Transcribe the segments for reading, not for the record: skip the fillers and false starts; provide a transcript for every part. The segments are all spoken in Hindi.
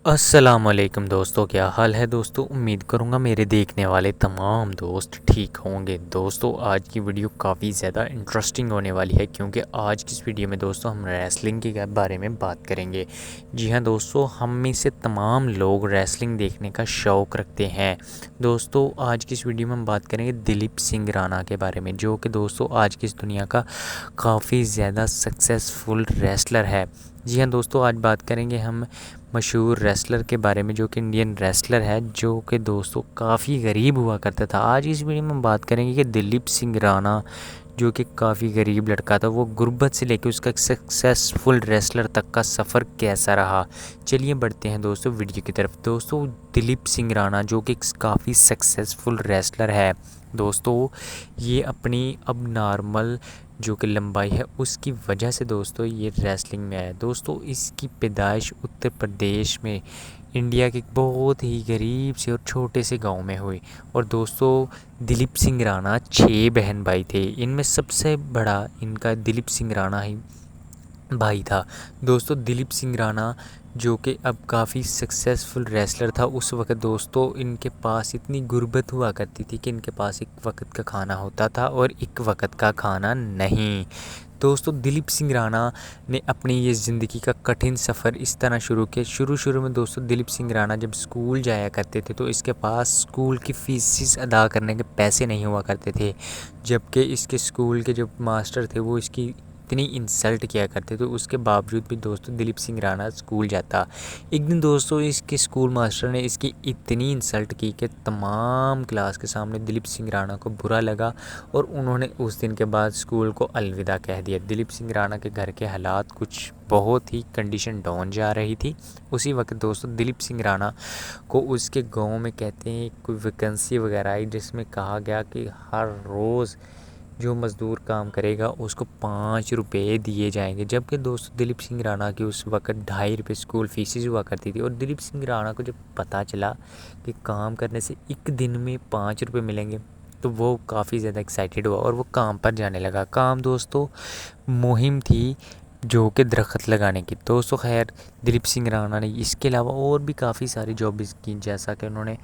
अस्सलामुअलैकुम दोस्तों, क्या हाल है दोस्तों। उम्मीद करूँगा मेरे देखने वाले तमाम दोस्त ठीक होंगे। दोस्तों आज की वीडियो काफ़ी ज़्यादा इंटरेस्टिंग होने वाली है क्योंकि आज की इस वीडियो में दोस्तों हम रेसलिंग के बारे में बात करेंगे। जी हाँ दोस्तों, हम में से तमाम लोग रेसलिंग देखने का शौक़ रखते हैं। दोस्तों आज की इस वीडियो में हम बात करेंगे दिलीप सिंह राणा के बारे में, जो कि दोस्तों आज की इस दुनिया का काफ़ी ज़्यादा सक्सेसफुल रेसलर है। जी हाँ दोस्तों, आज बात करेंगे हम मशहूर रेसलर के बारे में, जो कि इंडियन रेसलर है, जो कि दोस्तों काफ़ी गरीब हुआ करता था। आज इस वीडियो में हम बात करेंगे कि दिलीप सिंह राणा जो कि काफ़ी गरीब लड़का था, वो गुर्बत से लेकर उसका सक्सेसफुल रेसलर तक का सफ़र कैसा रहा। चलिए बढ़ते हैं दोस्तों वीडियो की तरफ। दोस्तों दिलीप सिंह राणा जो कि काफ़ी सक्सेसफुल रेसलर है दोस्तों, ये अपनी अब नॉर्मल जो कि लंबाई है उसकी वजह से दोस्तों ये रेसलिंग में आया। दोस्तों इसकी पैदाइश उत्तर प्रदेश में इंडिया के बहुत ही गरीब से और छोटे से गांव में हुई। और दोस्तों दिलीप सिंह राणा 6 बहन भाई थे, इनमें सबसे बड़ा इनका दिलीप सिंह राणा ही भाई था। दोस्तों दिलीप सिंह राणा जो कि अब काफ़ी सक्सेसफुल रेसलर था, उस वक्त दोस्तों इनके पास इतनी गुर्बत हुआ करती थी कि इनके पास एक वक्त का खाना होता था और एक वक्त का खाना नहीं। दोस्तों दिलीप सिंह राणा ने अपनी ये ज़िंदगी का कठिन सफ़र इस तरह शुरू किया। शुरू में दोस्तों दिलीप सिंह राणा जब स्कूल जाया करते थे तो इसके पास स्कूल की फ़ीस अदा करने के पैसे नहीं हुआ करते थे, जबकि इसके स्कूल के जो मास्टर थे वो इसकी इतनी इंसल्ट किया करते थे। उसके बावजूद भी दोस्तों दिलीप सिंह राणा स्कूल जाता। एक दिन दोस्तों इसके स्कूल मास्टर ने इसकी इतनी इंसल्ट की कि तमाम क्लास के सामने दिलीप सिंह राणा को बुरा लगा और उन्होंने उस दिन के बाद स्कूल को अलविदा कह दिया। दिलीप सिंह राणा के घर के हालात कुछ बहुत ही कंडीशन डाउन जा रही थी। उसी वक्त दोस्तों दिलीप सिंह राणा को उसके गाँव में कहते हैं कोई वैकेंसी वगैरह आई, जिसमें कहा गया कि हर रोज़ जो मज़दूर काम करेगा उसको 5 रुपये दिए जाएंगे। जबकि दोस्तों दिलीप सिंह राणा की उस वक्त 2.5 रुपये स्कूल फीसिस हुआ करती थी। और दिलीप सिंह राणा को जब पता चला कि काम करने से एक दिन में 5 रुपये मिलेंगे तो वो काफ़ी ज़्यादा एक्साइटेड हुआ और वो काम पर जाने लगा। काम दोस्तों मुहिम थी जो कि दरख्त लगाने की। दोस्तों खैर दिलीप सिंह राणा ने इसके अलावा और भी काफ़ी सारी जॉब्स की, जैसा कि उन्होंने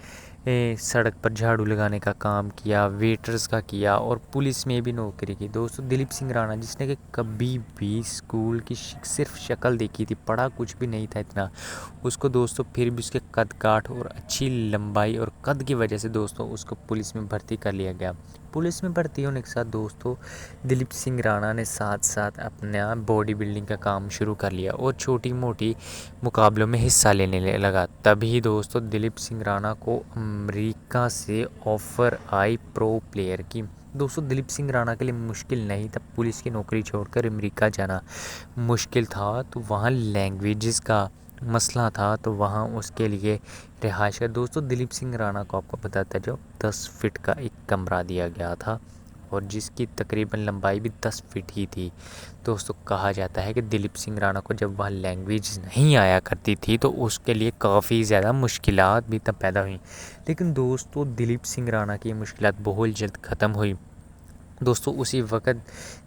सड़क पर झाड़ू लगाने का काम किया, वेटर्स का किया और पुलिस में भी नौकरी की। दोस्तों दिलीप सिंह राणा जिसने कि कभी भी स्कूल की सिर्फ शक्ल देखी थी, पढ़ा कुछ भी नहीं था इतना, उसको दोस्तों फिर भी उसके कद काठ और अच्छी लंबाई और कद की वजह से दोस्तों उसको पुलिस में भर्ती कर लिया गया। पुलिस में भर्ती होने के साथ दोस्तों दिलीप सिंह राणा ने साथ साथ अपना बॉडी बिल्डिंग का काम शुरू कर लिया और छोटी मोटी मुकाबलों में हिस्सा लेने लगा। तभी दोस्तों दिलीप सिंह राणा को अमेरिका से ऑफ़र आई प्रो प्लेयर की। दोस्तों दिलीप सिंह राणा के लिए मुश्किल नहीं था, पुलिस की नौकरी छोड़कर अमेरिका जाना मुश्किल था, तो वहाँ लैंग्वेजेस का मसला था, तो वहाँ उसके लिए रिहाइश का। दोस्तों दिलीप सिंह राणा को आपको बताता जो 10 फीट का एक कमरा दिया गया था और जिसकी तकरीबन लंबाई भी 10 फीट ही थी। दोस्तों कहा जाता है कि दिलीप सिंह राणा को जब वह लैंग्वेज नहीं आया करती थी तो उसके लिए काफ़ी ज़्यादा मुश्किलात भी तब पैदा हुई। लेकिन दोस्तों दिलीप सिंह राणा की मुश्किलात बहुत जल्द ख़त्म हुई। दोस्तों उसी वक्त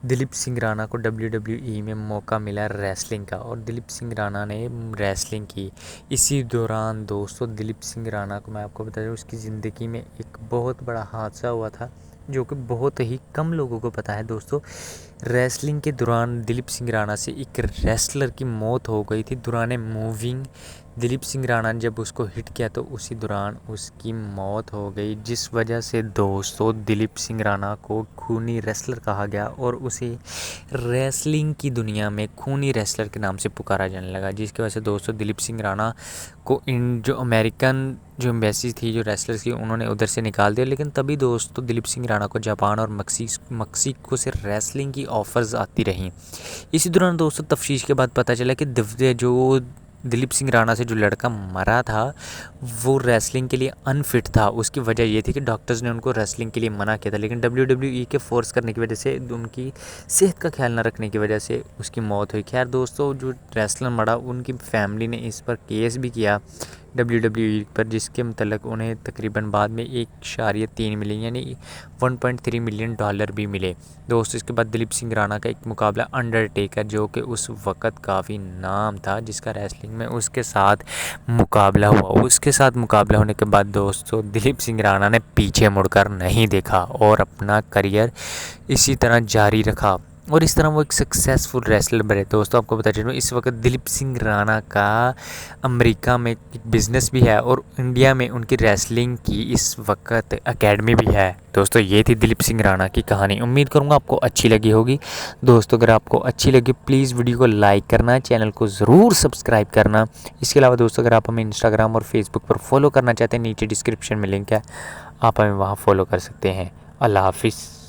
दिलीप सिंह राणा को WWE में मौका मिला रेसलिंग का और दिलीप सिंह राणा ने रेसलिंग की। इसी दौरान दोस्तों दिलीप सिंह राणा को मैं आपको बता दूं उसकी ज़िंदगी में एक बहुत बड़ा हादसा हुआ था जो कि बहुत ही कम लोगों को पता है। दोस्तों रेसलिंग के दौरान दिलीप सिंह राणा से एक रेसलर की मौत हो गई थी दौरान मूविंग। दिलीप सिंह राणा ने जब उसको हिट किया तो उसी दौरान उसकी मौत हो गई, जिस वजह से दोस्तों दिलीप सिंह राणा को खूनी रेसलर कहा गया और उसे रेसलिंग की दुनिया में खूनी रेसलर के नाम से पुकारा जाने लगा। जिसकी वजह से दोस्तों दिलीप सिंह राणा को इन जो अमेरिकन जो एम्बेसी थी जो रेसलर्स की उन्होंने उधर से निकाल दिया। लेकिन तभी दोस्तों दिलीप सिंह राणा को जापान और मक्सिको से रेसलिंग की ऑफ़र्स आती रहीं। इसी दौरान दोस्तों तफ्तीश के बाद पता चला कि जो दिलीप सिंह राणा से जो लड़का मरा था वो रेसलिंग के लिए अनफिट था। उसकी वजह ये थी कि डॉक्टर्स ने उनको रेसलिंग के लिए मना किया था, लेकिन WWE के फोर्स करने की वजह से, उनकी सेहत का ख्याल न रखने की वजह से उसकी मौत हुई। खैर दोस्तों जो रेसलर मरा उनकी फैमिली ने इस पर केस भी किया WWE पर, जिसके मतलब उन्हें तकरीबन बाद में 1.3 मिलियन यानी 1.3 मिलियन डॉलर भी मिले दोस्तों। इसके बाद दिलीप सिंह राणा का एक मुकाबला अंडरटेकर, जो कि उस वक़्त काफ़ी नाम था जिसका रेसलिंग में, उसके साथ मुकाबला हुआ। उसके साथ मुकाबला होने के बाद दोस्तों दिलीप सिंह राणा ने पीछे मुड़कर नहीं देखा और अपना करियर इसी तरह जारी रखा और इस तरह वो एक सक्सेसफुल रेसलर बने दोस्तों। आपको बता चलूँ इस वक्त दिलीप सिंह राणा का अमेरिका में एक बिज़नेस भी है और इंडिया में उनकी रेसलिंग की इस वक्त एकेडमी भी है दोस्तों। ये थी दिलीप सिंह राणा की कहानी। उम्मीद करूँगा आपको अच्छी लगी होगी दोस्तों। अगर आपको अच्छी लगी प्लीज़ वीडियो को लाइक करना, चैनल को ज़रूर सब्सक्राइब करना। इसके अलावा दोस्तों अगर आप हमें इंस्टाग्राम और फेसबुक पर फॉलो करना चाहते हैं, नीचे डिस्क्रिप्शन में लिंक है, आप हमें वहाँ फॉलो कर सकते हैं। अल्लाह हाफिज़।